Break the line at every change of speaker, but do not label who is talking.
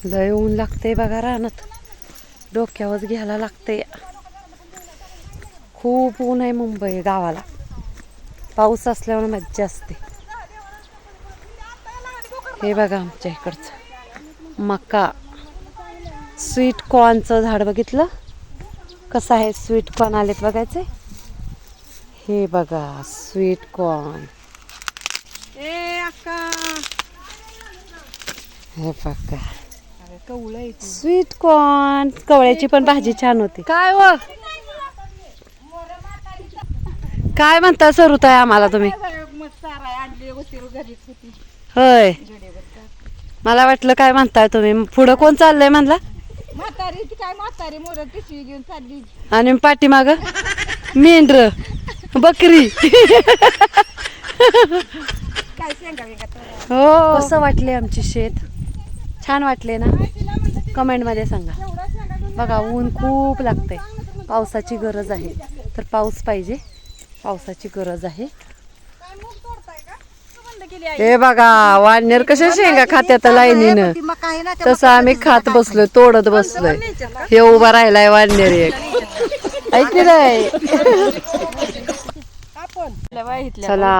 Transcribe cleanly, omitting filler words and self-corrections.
लय ऊन लागते बघा रानात, डोक्यावर घ्यायला लागते. खूप ऊन आहे मुंबई गावाला, पाऊस असल्यामुळे मज्जा असते. हे बघा आमच्या इकडचं मका, स्वीट कॉर्नचं झाड बघितलं कसं आहे. स्वीट कॉर्न आलेत बघायचे. हे बघा स्वीट कॉर्न. हे बघा स्वीट कॉर्न. कवळ्याची पण भाजी छान होती. काय व काय म्हणता सरुताई आम्हाला तुम्ही? होय, मला वाटलं काय म्हणताय तुम्ही. पुढं कोण चाललंय म्हणला? आणि पाठीमाग मेंढर, बकरी. हो, कसं वाटले आमचे शेत? छान वाटले ना? कमेंट मध्ये सांगा. बघा ऊन खूप लागतंय, पावसाची गरज आहे. तर पाऊस पाहिजे, पावसाची गरज आहे. हे बघा वाढणेर कशा शेंगा खात्यात लाईनीनं, तसं आम्ही खात बसलोय, तोडत बसलोय. हे उभा राहिलाय वाढणेर एक. ऐक नाही. चला